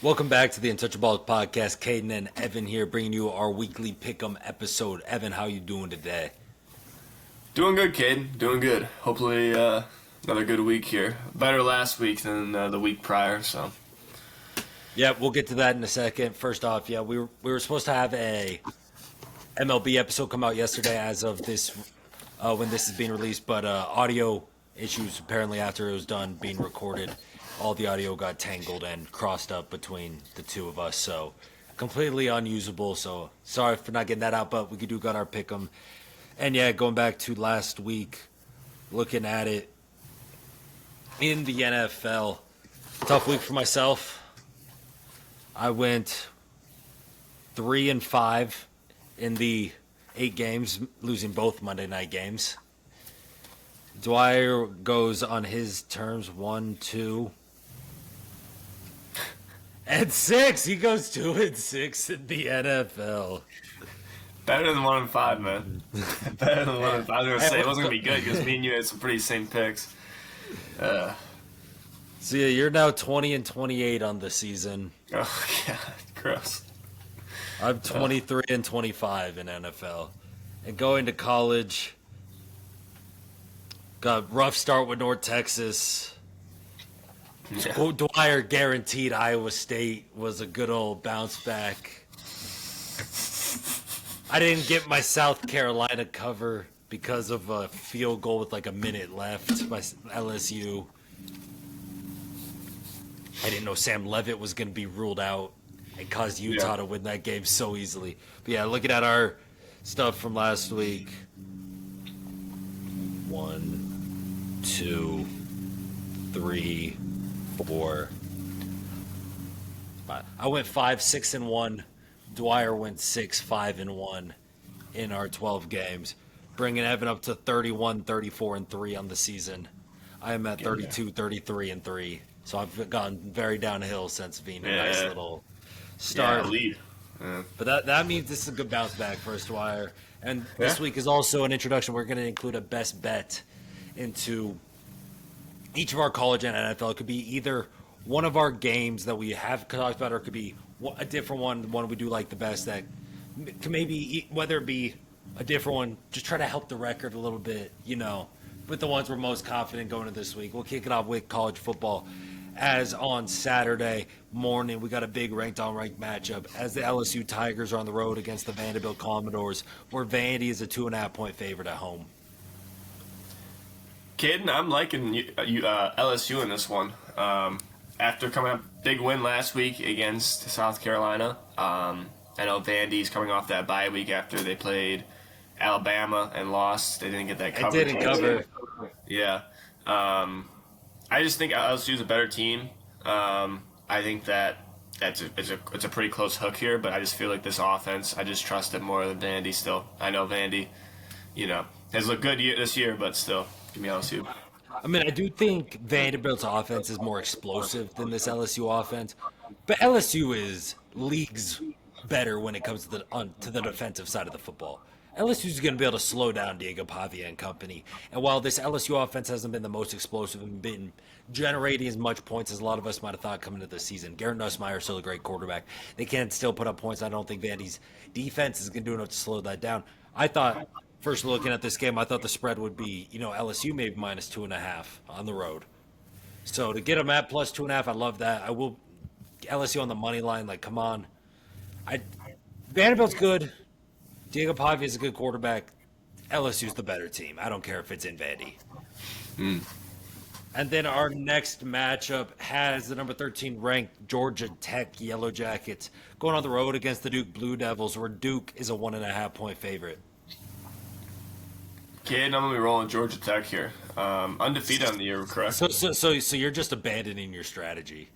Welcome back to the Untouchaballs podcast. Caden and Evan here, bringing you our weekly pick'em episode. Evan, how you doing today? Doing good, Caden. Doing good. Hopefully, another good week here. Better last week than the week prior. So, Yeah, we'll get to that in a second. First off, yeah, we were supposed to have a MLB episode come out yesterday, as of this when this is being released, but audio issues apparently after it was done being recorded. All the audio got tangled and crossed up between the two of us, so completely unusable. So sorry for not getting that out, but we got our pick'em. And yeah, going back to last week, looking at it in the NFL, tough week for myself. I went 3-5 in the 8 games, losing both Monday night games. Dwyer goes on his terms 1, 2, and 6. He goes 2-6 in the NFL. better than 1-5, man. Better than 1-5. I was gonna say it wasn't gonna be good because me and you had some pretty same picks. So yeah, you're now 20-28 on the season. Oh god, gross. I'm 23-25 in NFL, and going to college. Got a rough start with North Texas. Yeah. Dwyer guaranteed Iowa State was a good old bounce back. I didn't get my South Carolina cover because of a field goal with like a minute left by LSU. I didn't know Sam Levitt was going to be ruled out and caused Utah to win that game so easily. But yeah, looking at our stuff from last week. 1, 2, 3, 4, 5. I went 5-6-1. Dwyer went 6-5-1 in our 12 games, bringing Evan up to 31-34-3 on the season. I am at 32-33-3, so I've gone very downhill since being a nice little start. Lead. But that means this is a good bounce back for us, Dwyer. And this week is also an introduction. We're going to include a best bet into each of our college and NFL. It could be either one of our games that we have talked about, or it could be a different one, the one we do like the best, that can maybe, whether it be a different one, just try to help the record a little bit, with the ones we're most confident going into this week. We'll kick it off with college football. As on Saturday morning, we got a big ranked-on-ranked matchup as the LSU Tigers are on the road against the Vanderbilt Commodores, where Vandy is a 2.5-point favorite at home. Caden, I'm liking LSU in this one. After coming up big win last week against South Carolina, I know Vandy's coming off that bye week after they played Alabama and lost. They didn't get that cover. They didn't cover. Yeah. I just think LSU's a better team. I think that it's a pretty close hook here, but I just feel like this offense, I just trust it more than Vandy still. I know Vandy, has looked good this year, but still, give me LSU. I mean, I do think Vanderbilt's offense is more explosive than this LSU offense, but LSU is leagues better when it comes to the defensive side of the football. LSU's going to be able to slow down Diego Pavia and company. And while this LSU offense hasn't been the most explosive and been generating as much points as a lot of us might have thought coming into the season, Garrett Nussmeier is still a great quarterback. They can still put up points. I don't think Vandy's defense is going to do enough to slow that down. I thought, first looking at this game, I thought the spread would be, LSU maybe minus 2.5 on the road. So to get them at plus 2.5, I love that. I will LSU on the money line. Like, come on. Vanderbilt's good. Diego Pavia is a good quarterback. LSU's the better team. I don't care if it's in Vandy. And then our next matchup has the number 13 ranked Georgia Tech Yellow Jackets going on the road against the Duke Blue Devils, where Duke is a 1.5-point favorite. Kid, I'm gonna be rolling Georgia Tech here. Undefeated on the year, correct? So you're just abandoning your strategy.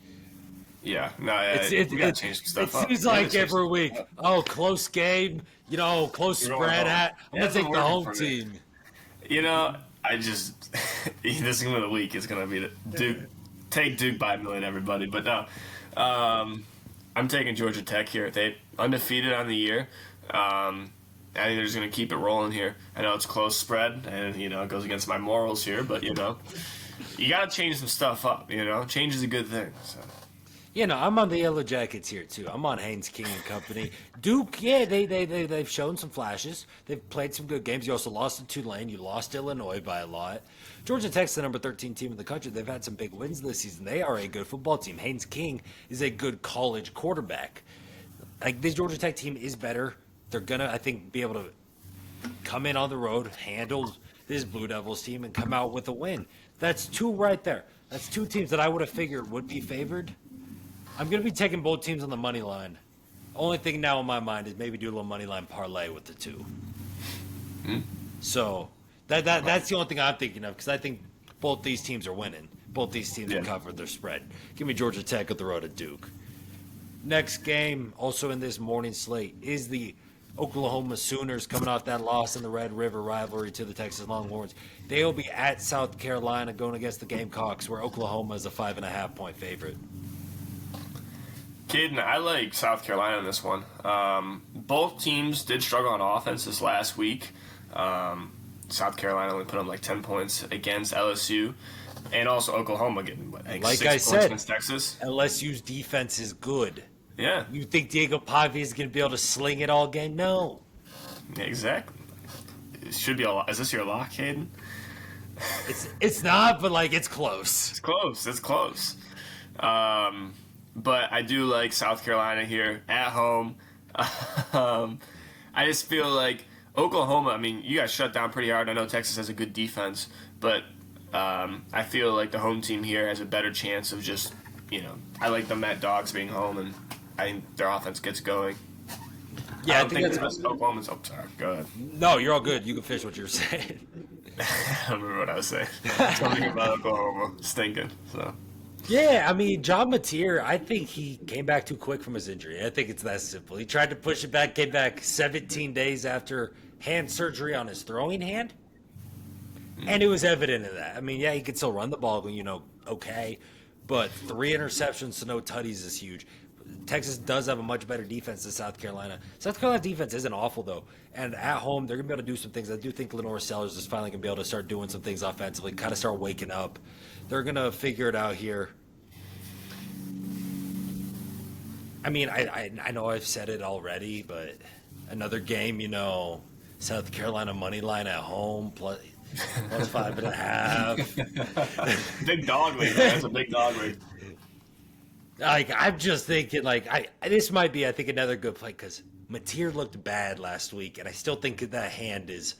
Yeah, no, we gotta change some stuff up. It seems like every week, close game, close spread. I'm gonna take the home team. I just this game of the week is gonna be the Duke. Take Duke by a million, everybody. But no, I'm taking Georgia Tech here. They undefeated on the year. I think they're just going to keep it rolling here. I know it's close spread, and, it goes against my morals here, but, you got to change some stuff up, Change is a good thing. So. I'm on the Yellow Jackets here too. I'm on Haynes King and company. Duke, yeah, they've shown some flashes. They've played some good games. You also lost to Tulane. You lost to Illinois by a lot. Georgia Tech's the number 13 team in the country. They've had some big wins this season. They are a good football team. Haynes King is a good college quarterback. Like, this Georgia Tech team is better. They're gonna, I think, be able to come in on the road, handle this Blue Devils team, and come out with a win. That's two right there. That's two teams that I would have figured would be favored. I'm going to be taking both teams on the money line. Only thing now in my mind is maybe do a little money line parlay with the two. So that's the only thing I'm thinking of, because I think both these teams are winning. Both these teams have covered their spread. Give me Georgia Tech at the road at Duke. Next game, also in this morning slate, is the Oklahoma Sooners coming off that loss in the Red River rivalry to the Texas Longhorns. They will be at South Carolina going against the Gamecocks, where Oklahoma is a 5.5-point favorite. Caden, I like South Carolina in this one. Both teams did struggle on offense this last week. South Carolina only put up like 10 points against LSU. And also Oklahoma getting, like 6 points against Texas. LSU's defense is good. Yeah. You think Diego Pavia is going to be able to sling it all game? No. Yeah, exactly. It should be a lock. Is this your lock, Caden? It's not, but, like, it's close. It's close. It's close. But I do like South Carolina here at home. I just feel like Oklahoma, I mean, you guys shut down pretty hard. I know Texas has a good defense, but I feel like the home team here has a better chance of just, I like the Met Dogs being home, and I think their offense gets going. Yeah, I think that's Oklahoma's. Oh, sorry. Go ahead. No, you're all good. You can finish what you're saying. I don't remember what I was saying. Something about Oklahoma stinking, so. Yeah, I mean, John Mateer, I think he came back too quick from his injury. I think it's that simple. He tried to push it back, came back 17 days after hand surgery on his throwing hand, and it was evident in that. I mean, yeah, he could still run the ball, okay, but 3 interceptions to no tutties is huge. Texas does have a much better defense than South Carolina. South Carolina defense isn't awful, though, and at home, they're going to be able to do some things. I do think Lenore Sellers is finally going to be able to start doing some things offensively, kind of start waking up. They're going to figure it out here. I mean, I know I've said it already, but another game, South Carolina money line at home, plus 5.5. Big dog league, man. That's a big dog league. Like, I'm just thinking, this might be, I think, another good play, because Mateer looked bad last week, and I still think that hand is...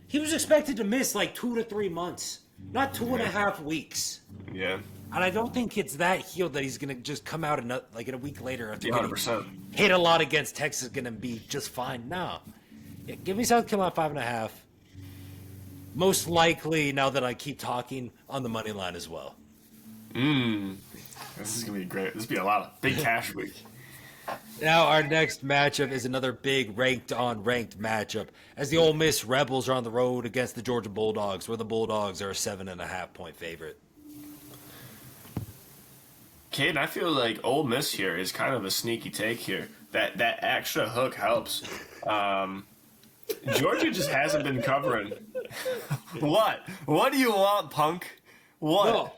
He was expected to miss, 2 to 3 months, not 2.5 weeks. Yeah. And I don't think it's that healed that he's going to just come out in a week later after 100%. Hit a lot against Texas, going to be just fine. No. Yeah, give me South Carolina 5.5. Most likely, now that I keep talking, on the money line as well. This is going to be great. This will be a lot of big cash week. Now our next matchup is another big ranked-on-ranked matchup, as the Ole Miss Rebels are on the road against the Georgia Bulldogs, where the Bulldogs are a 7.5-point favorite. Caden, I feel like Ole Miss here is kind of a sneaky take here. That extra hook helps. Georgia just hasn't been covering. What? What do you want, punk? What? No,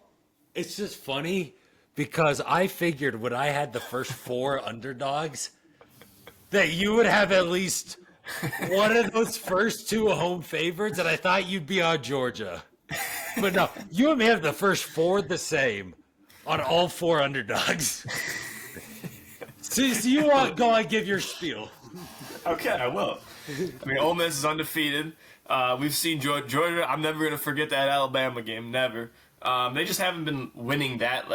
it's just funny because I figured when I had the first 4 underdogs that you would have at least one of those first 2 home favorites, and I thought you'd be on Georgia. But no, you and me have the first 4 the same. On all 4 underdogs. So you want go and give your spiel. Okay, I will. I mean, Ole Miss is undefeated. We've seen Georgia. I'm never going to forget that Alabama game. Never. They just haven't been winning that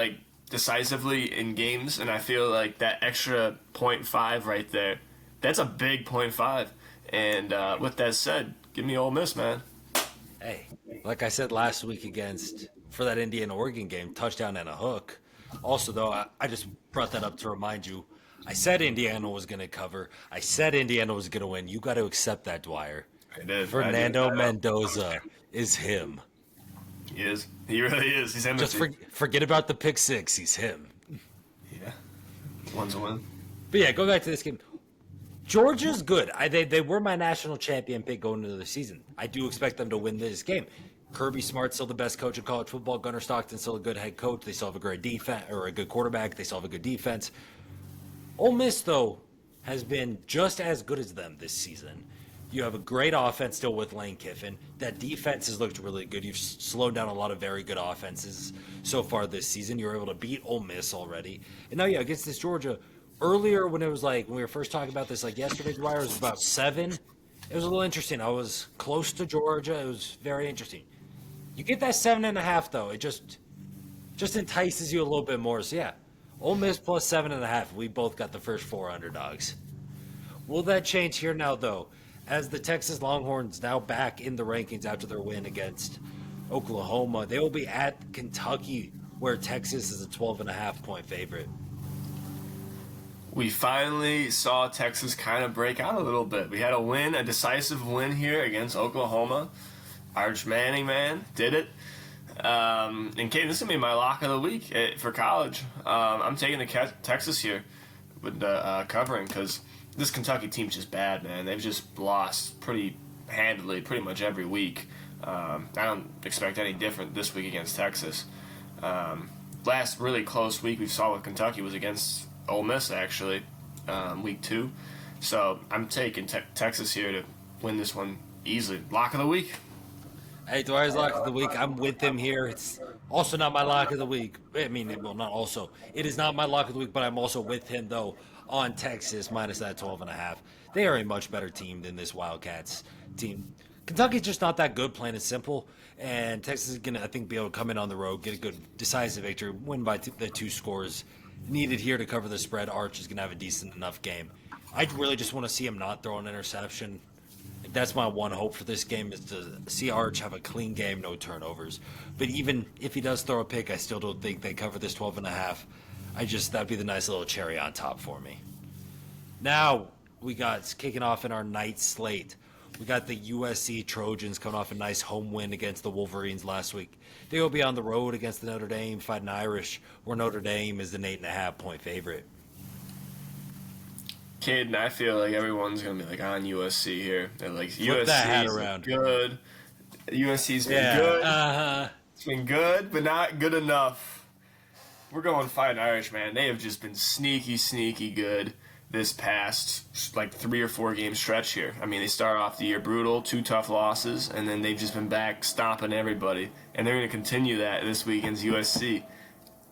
decisively in games, and I feel like that extra 0.5 right there, that's a big 0.5. And with that said, give me Ole Miss, man. Hey, like I said last week for that Indiana-Oregon game, touchdown and a hook. Also, though, I just brought that up to remind you, I said Indiana was going to cover. I said Indiana was going to win. You got to accept that, Dwyer. I did. Fernando Mendoza is him. He is. He really is. He's MVP. Just forget about the pick 6. He's him. Yeah. One's a win. But yeah, go back to this game. Georgia's good. They were my national champion pick going into the season. I do expect them to win this game. Kirby Smart's still the best coach in college football. Gunnar Stockton's still a good head coach. They still have a great defense or a good quarterback. They still have a good defense. Ole Miss, though, has been just as good as them this season. You have a great offense still with Lane Kiffin. That defense has looked really good. You've slowed down a lot of very good offenses so far this season. You were able to beat Ole Miss already. And now, yeah, against this Georgia, earlier when it was like, when we were first talking about this, like yesterday, Dwyer, it was about 7. It was a little interesting. I was close to Georgia. It was very interesting. You get that 7.5, though. It just entices you a little bit more. So, yeah, Ole Miss plus 7.5. We both got the first 4 underdogs. Will that change here now, though? As the Texas Longhorns now back in the rankings after their win against Oklahoma, they will be at Kentucky, where Texas is a 12.5-point favorite. We finally saw Texas kind of break out a little bit. We had a decisive win here against Oklahoma. Arch Manning, man, did it. And Caden, this is going to be my lock of the week for college. I'm taking the Texas here with the covering because this Kentucky team's just bad, man. They've just lost pretty handily pretty much every week. I don't expect any different this week against Texas. Last really close week we saw with Kentucky was against Ole Miss, actually, week 2. So I'm taking Texas here to win this one easily. Lock of the week. Hey, Dwyer's lock of the week. I'm with him here. It's also not my lock of the week. I mean, well, not also. It is not my lock of the week, but I'm also with him, though, on Texas minus that 12.5. They are a much better team than this Wildcats team. Kentucky's just not that good, plain and simple. And Texas is going to, I think, be able to come in on the road, get a good decisive victory, win by the 2 scores needed here to cover the spread. Arch is going to have a decent enough game. I really just want to see him not throw an interception. That's my one hope for this game is to see Arch have a clean game, no turnovers. But even if he does throw a pick, I still don't think they cover this 12.5. That'd be the nice little cherry on top for me. Now we got kicking off in our night slate. We got the USC Trojans coming off a nice home win against the Wolverines last week. They will be on the road against the Notre Dame Fighting Irish, where Notre Dame is an 8.5-point favorite. Caden, I feel like everyone's gonna be like on USC here. They're like Flip that hat USC's around. good. USC's been good. Uh-huh. It's been good, but not good enough. We're going Fighting Irish, man. They have just been sneaky good this past like 3 or 4 game stretch here. I mean, they start off the year brutal, 2 tough losses, and then they've just been back stomping everybody. And they're going to continue that this week against USC.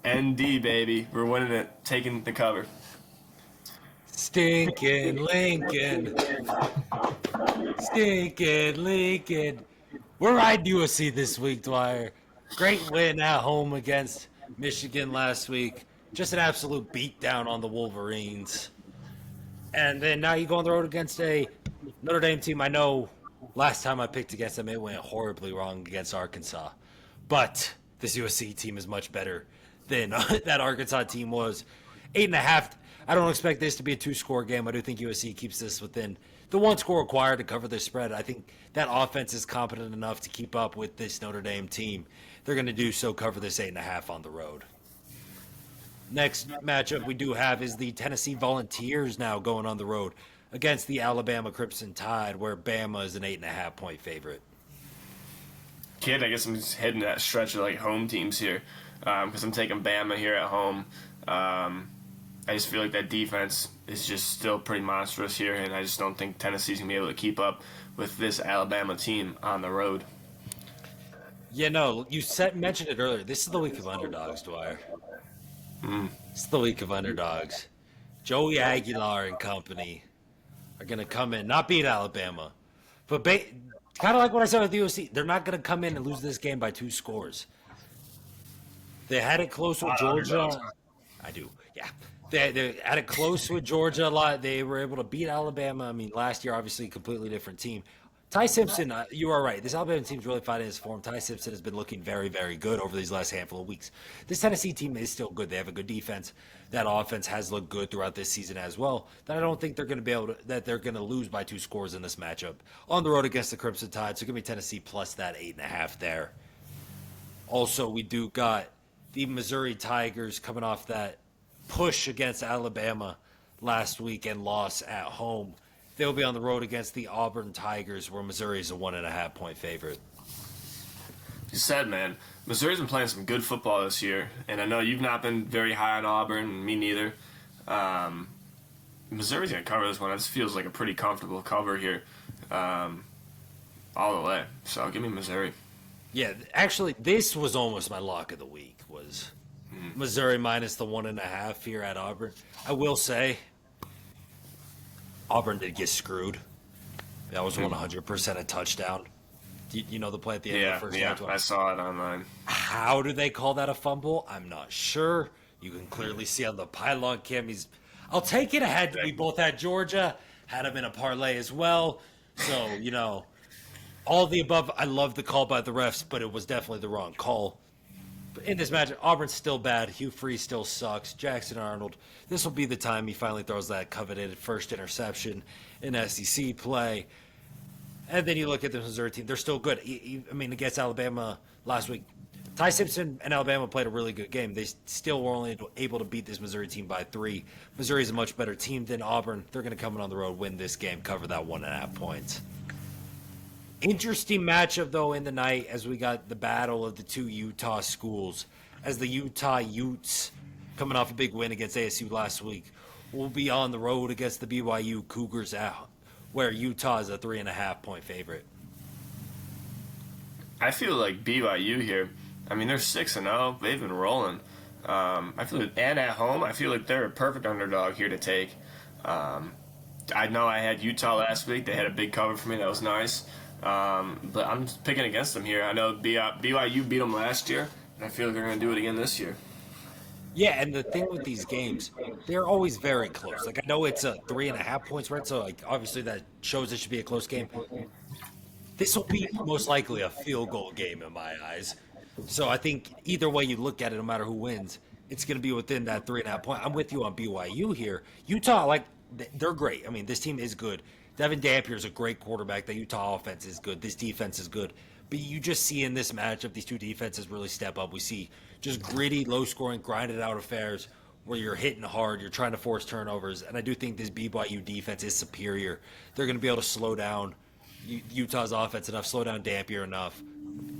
ND, baby. We're winning it, taking the cover. Stinking Lincoln. Stinking Lincoln. We're riding USC this week, Dwyer. Great win at home against Michigan last week. Just an absolute beatdown on the Wolverines. And then now you go on the road against a Notre Dame team. I know last time I picked against them, it went horribly wrong against Arkansas. But this USC team is much better than that Arkansas team was. 8.5. I don't expect this to be a 2-score game. I do think USC keeps this within the 1 score required to cover the spread. I think that offense is competent enough to keep up with this Notre Dame team. They're going to do so, cover this 8.5 on the road. Next matchup we do have is the Tennessee Volunteers now going on the road against the Alabama Crimson Tide, where Bama is an 8.5-point favorite. Kid, I guess I'm just heading that stretch of like home teams here because I'm taking Bama here at home. I just feel like that defense is just still pretty monstrous here, and I just don't think Tennessee's going to be able to keep up with this Alabama team on the road. Yeah, no, you mentioned it earlier. This is the week of underdogs, Dwyer. It's the week of underdogs. Joey Aguilar and company are going to come in, not beat Alabama, but kind of like what I said with USC, they're not going to come in and lose this game by 2 scores. They had it close with Georgia. I do, yeah. They had it close with Georgia a lot. They were able to beat Alabama. I mean, last year, obviously, a completely different team. Ty Simpson, you are right. This Alabama team's really finding his form. Ty Simpson has been looking very, very good over these last handful of weeks. This Tennessee team is still good. They have a good defense. That offense has looked good throughout this season as well. That I don't think they're going to be able to, that they're going to lose by 2 scores in this matchup on the road against the Crimson Tide. So give me Tennessee plus that 8.5 there. Also, we do got the Missouri Tigers coming off that push against Alabama last week and loss at home. They'll be on the road against the Auburn Tigers, where Missouri is a 1.5-point favorite. you said, man, Missouri's been playing some good football this year, and I know you've not been very high on Auburn, and me neither. Missouri's going to cover this one. This feels like a pretty comfortable cover here all the way. So give me Missouri. Yeah, actually, this was almost my lock of the week, was Missouri minus the 1.5 here at Auburn. I will say, Auburn did get screwed. That was 100% a touchdown. You know the play at the end of the first half? I saw it online. How do they call that a fumble? I'm not sure. You can clearly see on the pylon cam, I'll take it. We both had Georgia, had him in a parlay as well. So, all of the above. I love the call by the refs, but it was definitely the wrong call. But in this match, Auburn's still bad. Hugh Freeze still sucks. Jackson Arnold, this will be the time he finally throws that coveted first interception in SEC play. And then you look at the Missouri team. They're still good. Against Alabama last week, Ty Simpson and Alabama played a really good game. They still were only able to beat this Missouri team by 3. Missouri's a much better team than Auburn. They're going to come in on the road, win this game, cover that 1.5 points. Interesting matchup, though, in the night as we got the battle of the two Utah schools. As the Utah Utes, coming off a big win against ASU last week, will be on the road against the BYU Cougars out, where Utah is a 3.5-point favorite. I feel like BYU here. They're 6-0. They've been rolling. I feel like, and at home, I feel like they're a perfect underdog here to take. I know I had Utah last week. They had a big cover for me. That was nice. But I'm picking against them here. I know BYU beat them last year, and I feel like they're going to do it again this year. Yeah, and the thing with these games, they're always very close. Like, I know it's a 3.5 points, right? So, obviously that shows it should be a close game. This will be most likely a field goal game in my eyes. So I think either way you look at it, no matter who wins, it's going to be within that 3.5 point. I'm with you on BYU here. Utah, they're great. This team is good. Devin Dampier is a great quarterback. The Utah offense is good. This defense is good. But you just see in this matchup, these two defenses really step up. We see just gritty, low-scoring, grinded-out affairs where you're hitting hard, you're trying to force turnovers. And I do think this BYU defense is superior. They're going to be able to slow down Utah's offense enough, slow down Dampier enough,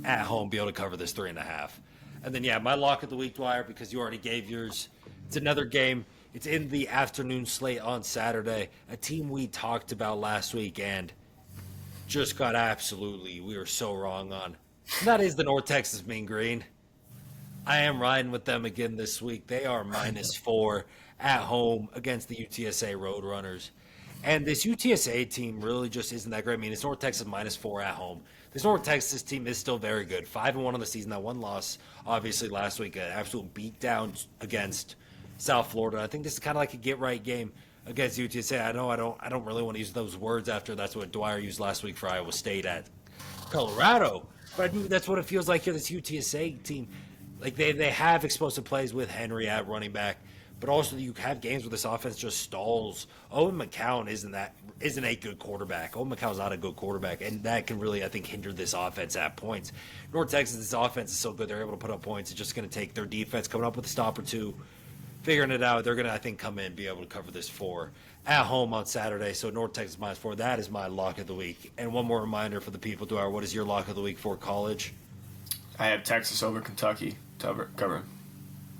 at home, be able to cover this 3.5. And then, my lock of the week, Dwyer, because you already gave yours. It's another game. It's in the afternoon slate on Saturday. A team we talked about last week and just got we were so wrong on. And that is the North Texas Mean Green. I am riding with them again this week. They are -4 at home against the UTSA Roadrunners. And this UTSA team really just isn't that great. It's North Texas -4 at home. This North Texas team is still very good. 5-1 on the season. That one loss, obviously, last week, an absolute beatdown against South Florida. I think this is kind of like a get-right game against UTSA. I know I don't really want to use those words after that's what Dwyer used last week for Iowa State at Colorado. But that's what it feels like here, this UTSA team. They have explosive plays with Henry at running back. But also you have games where this offense just stalls. Owen McCown isn't a good quarterback. Owen McCown's not a good quarterback, and that can really, I think, hinder this offense at points. North Texas, this offense is so good they're able to put up points. It's just going to take their defense coming up with a stop or two, figuring it out. They're going to, I think, come in and be able to cover this 4 at home on Saturday. So North Texas -4. That is my lock of the week. And one more reminder for the people, Dwyer, what is your lock of the week for college? I have Texas over Kentucky cover.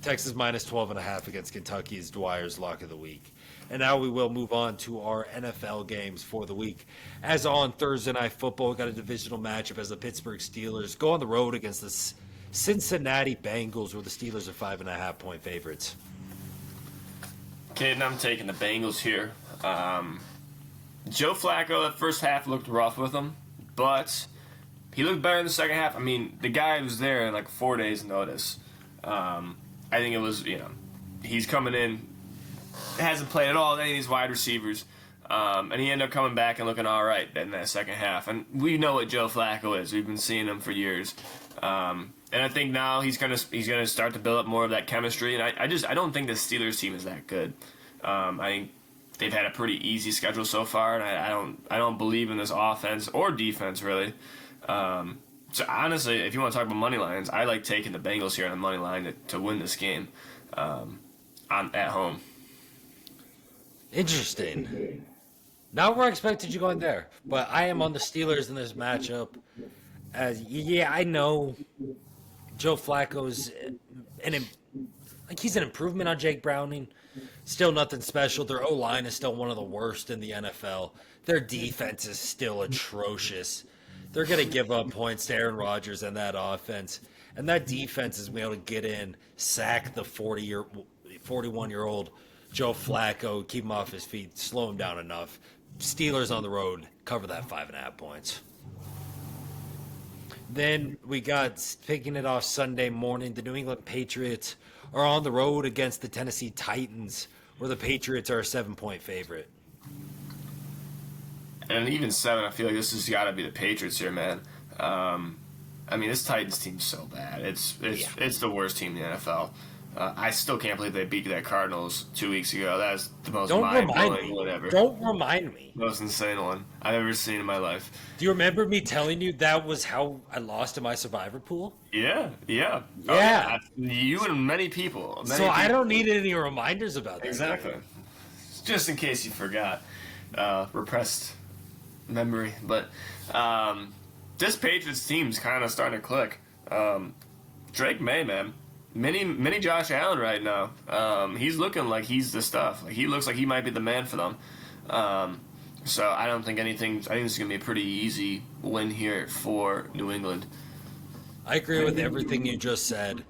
Texas -12.5 against Kentucky is Dwyer's lock of the week. And now we will move on to our NFL games for the week. As on Thursday Night Football, we got a divisional matchup as the Pittsburgh Steelers go on the road against the Cincinnati Bengals, where the Steelers are 5.5-point favorites. Caden, I'm taking the Bengals here. Joe Flacco, that first half looked rough with him, but he looked better in the second half. The guy was there in 4 days' notice. I think it was, he's coming in, hasn't played at all with any of these wide receivers, and he ended up coming back and looking all right in that second half. And we know what Joe Flacco is. We've been seeing him for years. And I think now he's gonna start to build up more of that chemistry. And I don't think the Steelers team is that good. I think they've had a pretty easy schedule so far, and I don't believe in this offense or defense really. So honestly, if you want to talk about money lines, I like taking the Bengals here on the money line to win this game at home. Interesting. Not where I expected you going there, but I am on the Steelers in this matchup. Yeah, I know Joe Flacco's he's an improvement on Jake Browning. Still nothing special. Their O line is still one of the worst in the NFL. Their defense is still atrocious. They're gonna give up points to Aaron Rodgers and that offense. And that defense is able to get in, sack the 41-year-old Joe Flacco, keep him off his feet, slow him down enough. Steelers on the road cover that 5.5 points. Then we got picking it off Sunday morning. The New England Patriots are on the road against the Tennessee Titans, where the Patriots are a 7-point favorite. And even 7, I feel like this has got to be the Patriots here, man. I mean, this Titans team's so bad. It's the worst team in the NFL. I still can't believe they beat that Cardinals 2 weeks ago. That was the most mind-blowing one ever. Don't remind me. Most insane one I've ever seen in my life. Do you remember me telling you that was how I lost in my survivor pool? Yeah. Yeah. You and many people. I don't need any reminders about that. Exactly. Just in case you forgot. Repressed memory. But this Patriots team's kind of starting to click. Drake May, man. Mini Josh Allen right now. He's looking like he's the stuff. Like, he looks like he might be the man for them. So I don't think anything. I think this is gonna be a pretty easy win here for New England. I agree with everything you just said.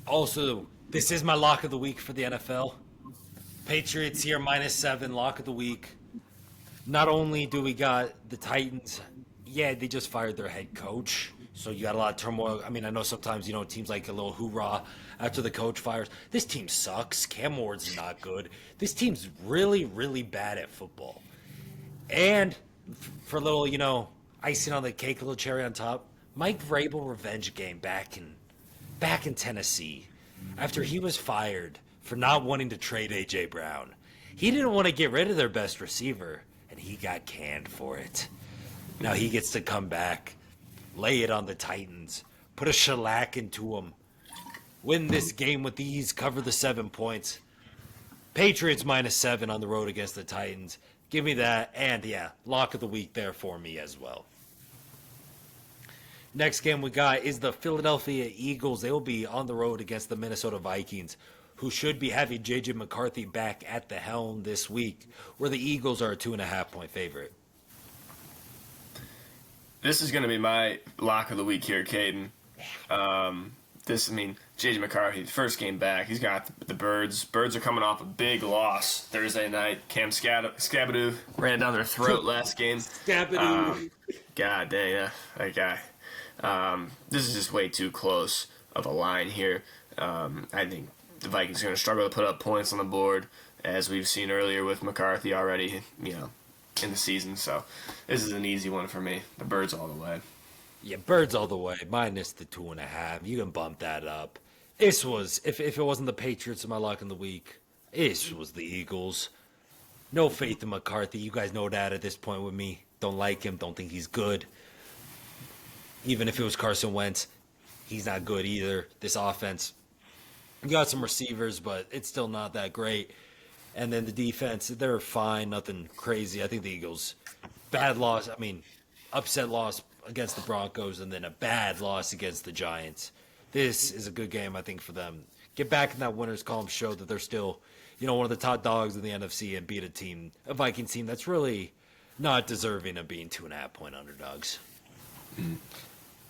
Also, this is my lock of the week for the NFL. Patriots here -7, lock of the week. Not only do we got the Titans, yeah, they just fired their head coach. So you got a lot of turmoil. I mean, I know sometimes, teams like a little hoorah after the coach fires. This team sucks. Cam Ward's not good. This team's really, really bad at football. And for a little, icing on the cake, a little cherry on top, Mike Vrabel revenge game back in Tennessee after he was fired for not wanting to trade A.J. Brown. He didn't want to get rid of their best receiver, and he got canned for it. Now he gets to come back, lay it on the Titans, put a shellac into them, win this game with ease, cover the 7 points. Patriots -7 on the road against the Titans. Give me that, and yeah, lock of the week there for me as well. Next game we got is the Philadelphia Eagles. They will be on the road against the Minnesota Vikings, who should be having J.J. McCarthy back at the helm this week, where the Eagles are a 2.5-point favorite. This is going to be my lock of the week here, Caden. J.J. McCarthy, first game back, he's got the Birds. Birds are coming off a big loss Thursday night. Cam Scabadoo ran down their throat last game. Scabadoo. God dang, yeah, that guy. This is just way too close of a line here. I think the Vikings are going to struggle to put up points on the board, as we've seen earlier with McCarthy already, in the season. So this is an easy one for me. The Birds all the way. Yeah, Birds all the way, minus the 2.5. You can bump that up. This was, if it wasn't the Patriots in my lock in the week, this was the Eagles. No faith in McCarthy. You guys know that at this point with me. Don't like him. Don't think he's good. Even if it was Carson Wentz, he's not good either. This offense, you got some receivers, but it's still not that great. And then the defense, they're fine. Nothing crazy. I think the Eagles, bad loss. Upset loss against the Broncos, and then a bad loss against the Giants. This is a good game, I think, for them. Get back in that winner's column, show that they're still, one of the top dogs in the NFC, and beat a Vikings team that's really not deserving of being 2.5-point underdogs. Mm-hmm.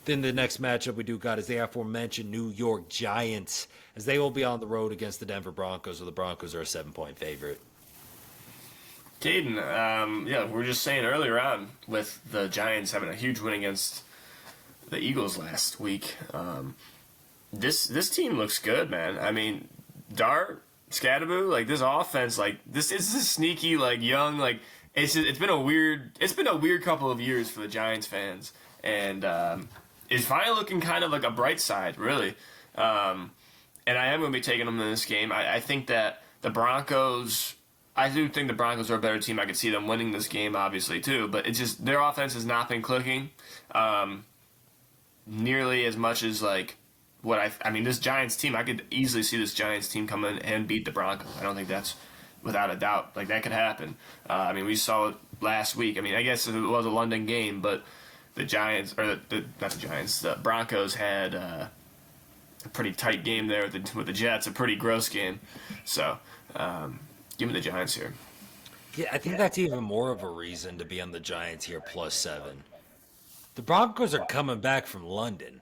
Then the next matchup we do got is the aforementioned New York Giants, as they will be on the road against the Denver Broncos, where the Broncos are a 7-point favorite. Caden, we were just saying earlier on with the Giants having a huge win against the Eagles last week. This team looks good, man. Dart, Scadaboo, this offense, this is a sneaky, young, it's been a weird couple of years for the Giants fans, and it's finally looking kind of like a bright side, really. And I am going to be taking them in this game. I think that the Broncos. I do think the Broncos are a better team. I could see them winning this game, obviously, too. But it's just their offense has not been clicking nearly as much as, this Giants team. I could easily see this Giants team come in and beat the Broncos. I don't think that's without a doubt. That could happen. We saw it last week. I guess it was a London game, but the Giants, or not the Giants, the Broncos had a pretty tight game there with the Jets, a pretty gross game. So, give me the Giants here. Yeah, I think that's even more of a reason to be on the Giants here +7. The Broncos are coming back from London.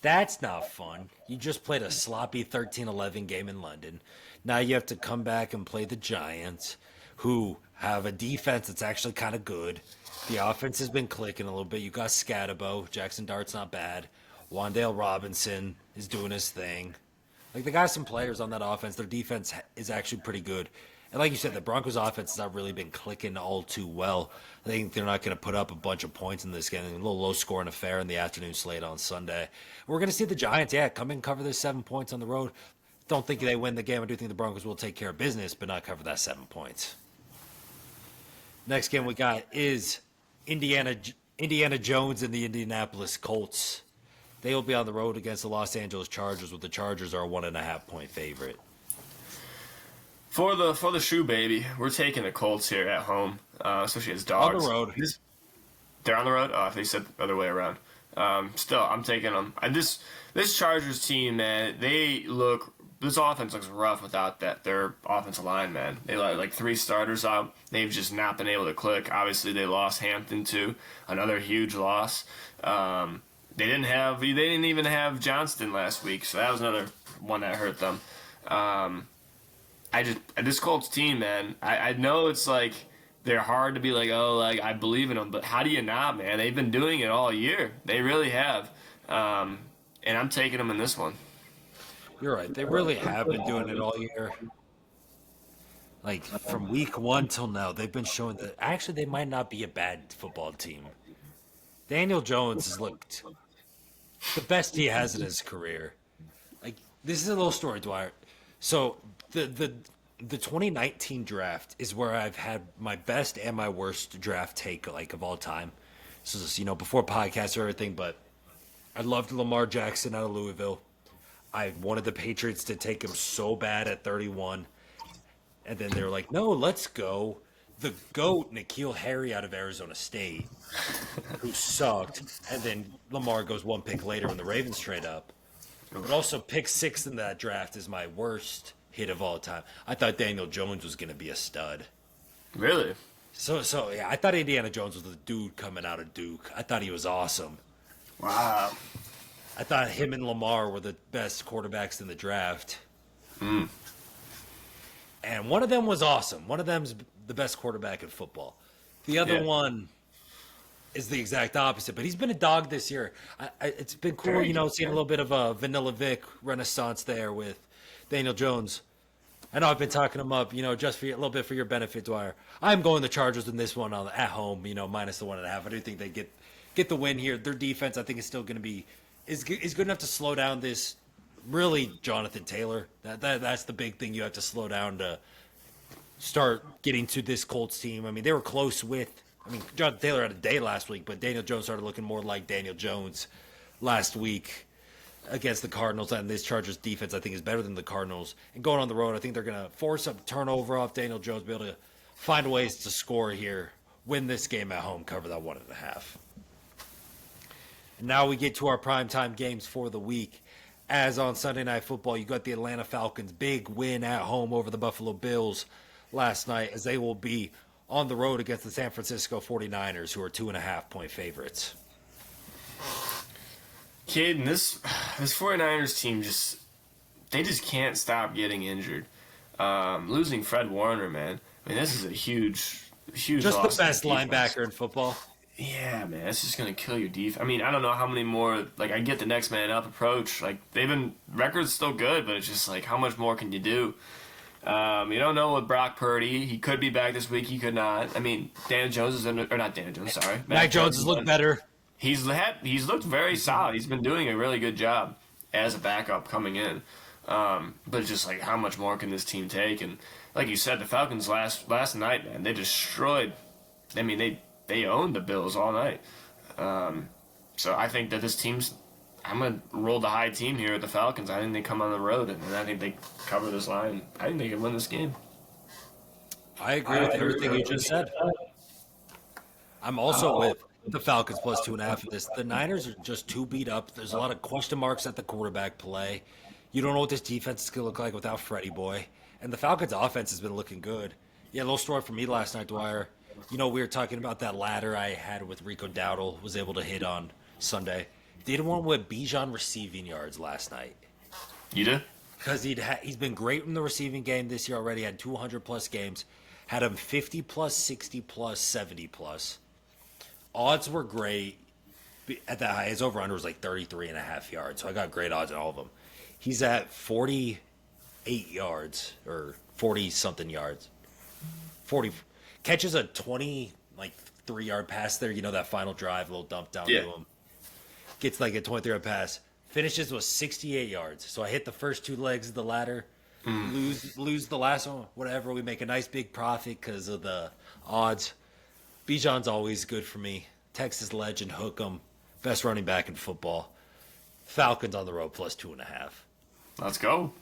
That's not fun. You just played a sloppy 13-11 game in London. Now you have to come back and play the Giants, who have a defense that's actually kind of good. The offense has been clicking a little bit. You got Scatabo. Jackson Dart's not bad. Wandale Robinson is doing his thing. Like, they got some players on that offense. Their defense is actually pretty good. And like you said, the Broncos' offense has not really been clicking all too well. I think they're not going to put up a bunch of points in this game. A little low-scoring affair in the afternoon slate on Sunday. We're going to see the Giants, come and cover their 7 points on the road. Don't think they win the game. I do think the Broncos will take care of business, but not cover that 7 points. Next game we got is Indiana Jones and the Indianapolis Colts. They will be on the road against the Los Angeles Chargers, with the Chargers are a 1.5-point favorite. For the shoe baby, we're taking the Colts here at home, especially as dogs. On the road. They're on the road? Oh, they said the other way around. Still, I'm taking them. This Chargers team, man, this offense looks rough without their offensive line, man. They let like 3 starters out. They've just not been able to click. Obviously, they lost Hampton too, another huge loss. They didn't even have Johnston last week, so that was another one that hurt them. This Colts team, man, I know it's like they're hard to be like, oh, like I believe in them, but how do you not, man? They've been doing it all year. They really have. And I'm taking them in this one. You're right. They really have been doing it all year. Like, from week 1 till now, they've been showing that actually they might not be a bad football team. Daniel Jones has looked the best he has in his career. Like, this is a little story, Dwyer. So the 2019 draft is where I've had my best and my worst draft take of all time. This is before podcasts or everything, but I loved Lamar Jackson out of Louisville. I wanted the Patriots to take him so bad at 31, and then they were like, "No, let's go." The GOAT, N'Keal Harry out of Arizona State, who sucked, and then Lamar goes 1 pick later when the Ravens trade up. But also, pick 6 in that draft is my worst hit of all time. I thought Daniel Jones was going to be a stud. Really? So yeah, I thought Indiana Jones was the dude coming out of Duke. I thought he was awesome. Wow. I thought him and Lamar were the best quarterbacks in the draft. And one of them was awesome. One of them's the best quarterback in football. The other one is the exact opposite, but he's been a dog this year. It's been cool, seeing a little bit of a Vanilla Vic renaissance there with Daniel Jones. I know I've been talking him up, just for a little bit for your benefit, Dwyer. I'm going the Chargers in this one at home, minus the 1.5. I do think they get the win here. Their defense, I think, is still going to be is good enough to slow down this. Really, Jonathan Taylor. That's the big thing you have to slow down to start getting to this Colts team. I mean, they were close with. Jonathan Taylor had a day last week, but Daniel Jones started looking more like Daniel Jones last week against the Cardinals, and this Chargers defense, I think, is better than the Cardinals. And going on the road, I think they're going to force a turnover off Daniel Jones, be able to find ways to score here, win this game at home, cover that 1.5. And now we get to our primetime games for the week. As on Sunday Night Football, you got the Atlanta Falcons' big win at home over the Buffalo Bills last night, as they will be on the road against the San Francisco 49ers, who are 2.5-point favorites. Caden, this 49ers team just can't stop getting injured. Losing Fred Warner, man. This is a huge just loss. The best linebacker in football. Yeah, man, it's just gonna kill your defense. I don't know how many more. I get the next man up approach. Records still good, but it's just how much more can you do? You don't know with Brock Purdy. He could be back this week. He could not. Daniel Jones is or not Daniel Jones. Sorry, Mac Jones has looked better. He's looked very solid. He's been doing a really good job as a backup coming in. But it's just how much more can this team take? And like you said, the Falcons last night, man, they destroyed. They owned the Bills all night. So I think that this team's. I'm going to roll the high team here at the Falcons. I think they come on the road, and I think they cover this line. I think they can win this game. I agree with everything you just said. I'm also with the Falcons plus 2.5 of this. The Niners are just too beat up. There's a lot of question marks at the quarterback play. You don't know what this defense is going to look like without Freddie Boy. And the Falcons' offense has been looking good. Yeah, a little story for me last night, Dwyer. We were talking about that ladder I had with Rico Dowdle, was able to hit on Sunday. Did one with Bijan receiving yards last night. You did? Because he's been great in the receiving game this year already, had 200-plus games. Had him 50-plus, 60-plus, 70-plus. Odds were great. At that high, his over-under was like 33.5 yards, so I got great odds on all of them. He's at 48 yards, or 40-something yards. 40 catches a 23-yard pass there. That final drive, a little dump down to him. Gets like a 23-yard pass. Finishes with 68 yards. So I hit the first two legs of the ladder. Lose the last one, whatever. We make a nice big profit because of the odds. Bijan's always good for me. Texas legend, hook 'em. Best running back in football. Falcons on the road plus 2.5. Let's go.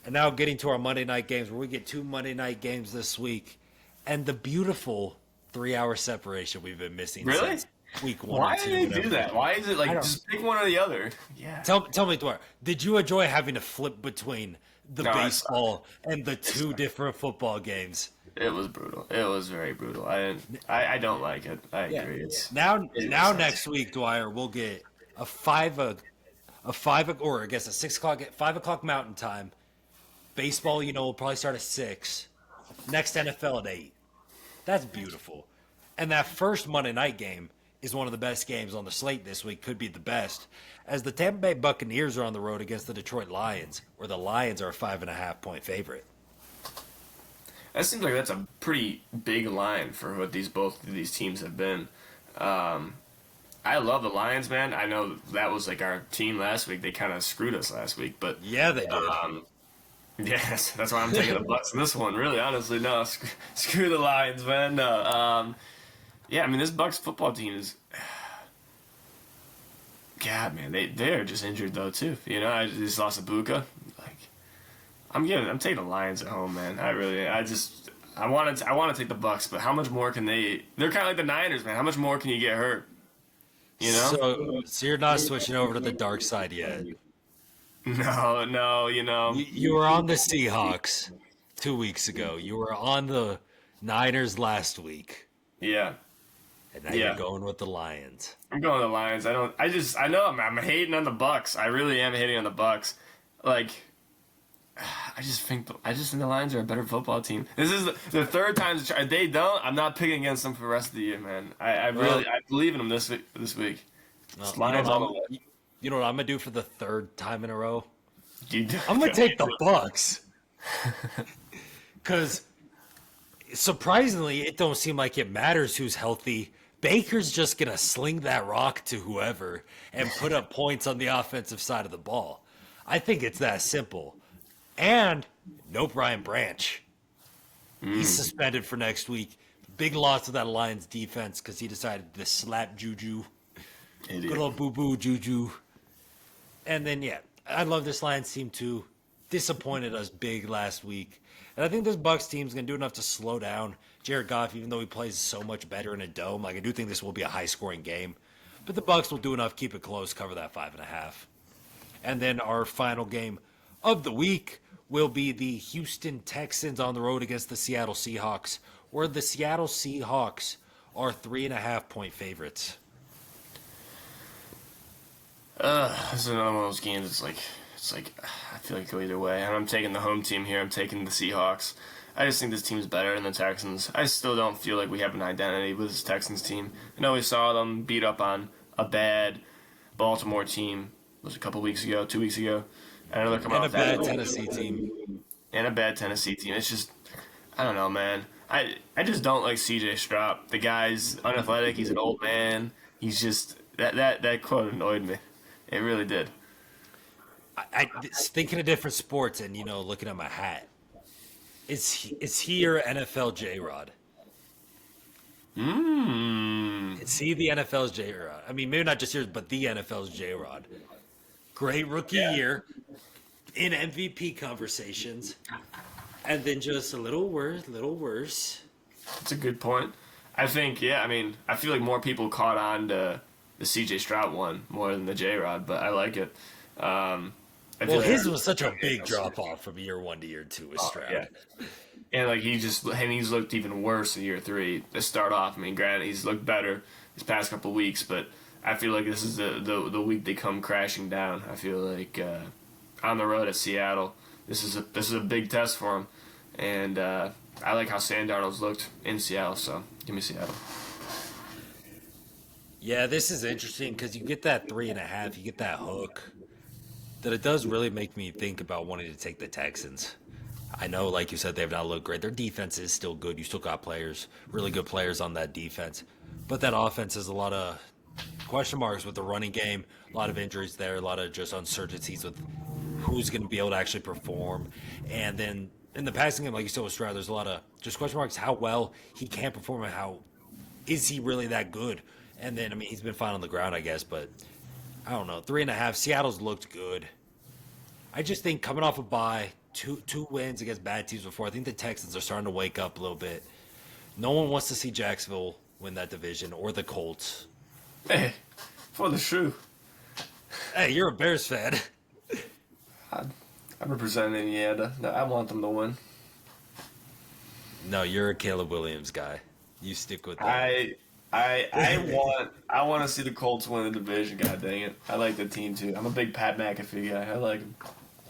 And now getting to our Monday night games, where we get 2 Monday night games this week, and the beautiful 3-hour separation we've been missing since week 1 Why and 2. do they do that? Why is it just pick one or the other? Yeah. Tell me, Dwyer, did you enjoy having to flip between the baseball and the 2 different football games? It was brutal. It was very brutal. I don't like it. I agree. Now next week, Dwyer, we'll get a 6 o'clock at 5 o'clock Mountain Time. Baseball, will probably start at 6. Next NFL at 8. That's beautiful. And that first Monday night game is one of the best games on the slate this week. Could be the best, as the Tampa Bay Buccaneers are on the road against the Detroit Lions, where the Lions are a 5.5-point favorite. That seems like that's a pretty big line for what both of these teams have been. I love the Lions, man. I know that was like our team last week. They kind of screwed us last week, but yeah, they did. Yes, that's why I'm taking the Bucs in this one. Really, honestly, no, screw the Lions, man. No, yeah, I mean this Bucs football team is, God, man, they are just injured though too. I just lost a Bucca. I'm taking the Lions at home, man. I want to take the Bucs, but how much more can they? They're kind of like the Niners, man. How much more can you get hurt? So you're not switching over to the dark side yet. No, You were on the Seahawks 2 weeks ago. You were on the Niners last week. Yeah. And now you're going with the Lions. I'm going with the Lions. I know I'm hating on the Bucs. I really am hating on the Bucs. I just think the Lions are a better football team. This is the third time they don't. I'm not picking against them for the rest of the year, man. I believe in them this week. Lions all the way. You know what I'm gonna do for the third time in a row? I'm gonna take the Bucs. Because surprisingly, it don't seem like it matters who's healthy. Baker's just gonna sling that rock to whoever and put up points on the offensive side of the ball. I think it's that simple. And no Brian Branch. He's suspended for next week. Big loss to that Lions defense because he decided to slap Juju. Idiot. Good old boo-boo Juju. And then, I love this Lions team too. Disappointed us big last week. And I think this Bucs team is going to do enough to slow down Jared Goff, even though he plays so much better in a dome. I do think this will be a high-scoring game. But the Bucs will do enough, keep it close, cover that 5.5. And then our final game of the week will be the Houston Texans on the road against the Seattle Seahawks, where the Seattle Seahawks are 3.5-point favorites. This is another one of those games. It's like I feel like go either way. And I'm taking the home team here. I'm taking the Seahawks. I just think this team's better than the Texans. I still don't feel like we have an identity with this Texans team. I know we saw them beat up on a bad Baltimore team. Was it a couple weeks ago, 2 weeks ago. I know they're coming off that. And a bad Tennessee team. And a bad Tennessee team. It's just, I don't know, man. I just don't like C.J. Stroud. The guy's unathletic. He's an old man. He's just that quote annoyed me. It really did. I thinking of different sports and looking at my hat. Is he your NFL J-Rod? Is he the NFL's J-Rod? I mean, maybe not just yours, but the NFL's J-Rod. Great rookie year in MVP conversations, and then just a little worse. That's a good point. I think, yeah, I mean, I feel like more people caught on to the CJ Stroud one more than the J Rod, but I like it. I feel Well, like his was such a big drop off from year 1 to year 2 with Stroud. yeah. And like he's looked even worse in year 3 to start off. I mean, granted, he's looked better this past couple of weeks, but I feel like this is the week they come crashing down. I feel like on the road at Seattle, this is a big test for him, and I like how Sam Darnold's looked in Seattle. So give me Seattle. Yeah, this is interesting because you get that 3.5, you get that hook. That it does really make me think about wanting to take the Texans. I know, like you said, they've not looked great. Their defense is still good. You still got players, really good players on that defense. But that offense has a lot of question marks with the running game, a lot of injuries there, a lot of just uncertainties with who's going to be able to actually perform. And then in the passing game, like you said with Stroud, there's a lot of just question marks how well he can perform and how is he really that good. And then, I mean, he's been fine on the ground, I guess, but I don't know. 3.5, Seattle's looked good. I just think coming off a bye, two wins against bad teams before, I think the Texans are starting to wake up a little bit. No one wants to see Jacksonville win that division or the Colts. Hey, for the shoe. Hey, you're a Bears fan. I represent Indiana. No, I want them to win. No, you're a Caleb Williams guy. You stick with that. I want to see the Colts win the division. God dang it! I like the team too. I'm a big Pat McAfee guy. I like him.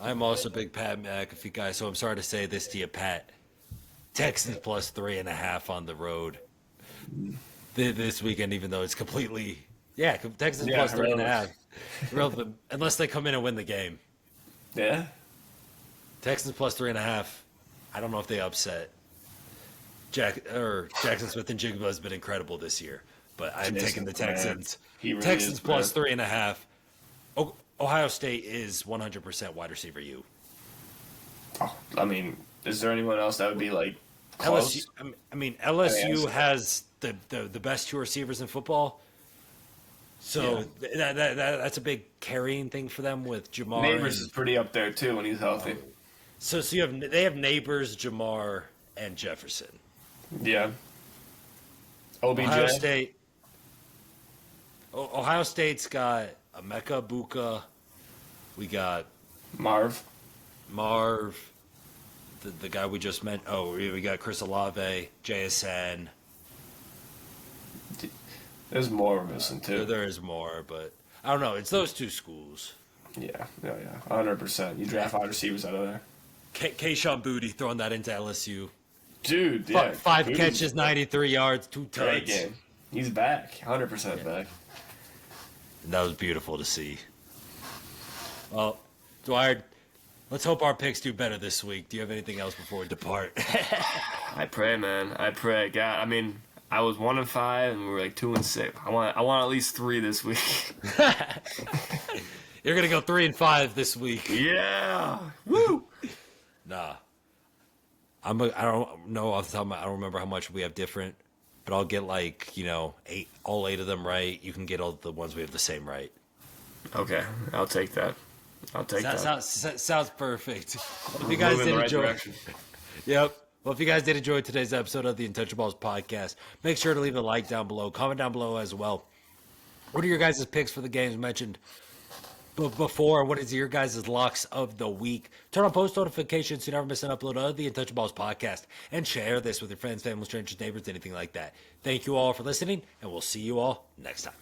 I'm also a big Pat McAfee guy, so I'm sorry to say this to you, Pat. Texans plus 3.5 on the road this weekend, even though it's completely Texans plus 3.5. Relevant, unless they come in and win the game. Yeah. Texans plus 3.5. I don't know if they upset. Jackson Smith and Jigba has been incredible this year, but I'm taking the Texans. Really Texans plus 3.5. Ohio State is 100% wide receiver U. Oh, I mean, is there anyone else that would be like close? LSU has the best 2 receivers in football. So that's a big carrying thing for them with Jamar. Neighbors is pretty up there too when he's healthy. So they have Neighbors, Jamar, and Jefferson. Yeah. OBJ. Ohio State's got Emeka Buka. We got Marv, the guy we just met. Oh, we got Chris Olave, JSN. There's more missing too. There is more, but I don't know. It's those 2 schools. Yeah, 100%. You draft wide receivers out of there. Kayshon Boutte throwing that into LSU. Dude, yeah. 5 catches, 93 yards, 2 Great touchdowns. game. He's back, 100% back. And that was beautiful to see. Well, Dwyer, let's hope our picks do better this week. Do you have anything else before we depart? I pray, man. I pray. God, I mean, I was 1-5, and we were like 2-6. I want at least 3 this week. You're gonna go 3-5 this week. Yeah. Woo. Nah. I don't know off the top of I don't remember how much we have different, but I'll get all 8 of them right. You can get all the ones we have the same right. Okay, I'll take that. Sounds perfect. If you guys did enjoy, yep. Well, if you guys did enjoy today's episode of the Untouchaballs podcast, make sure to leave a like down below, comment down below as well. What are your guys' picks for the games mentioned before? What is your guys' locks of the week? Turn on post notifications so you never miss an upload of the Untouchaballs podcast, and share this with your friends, family, strangers, neighbors, anything like that. Thank you all for listening, and we'll see you all next time.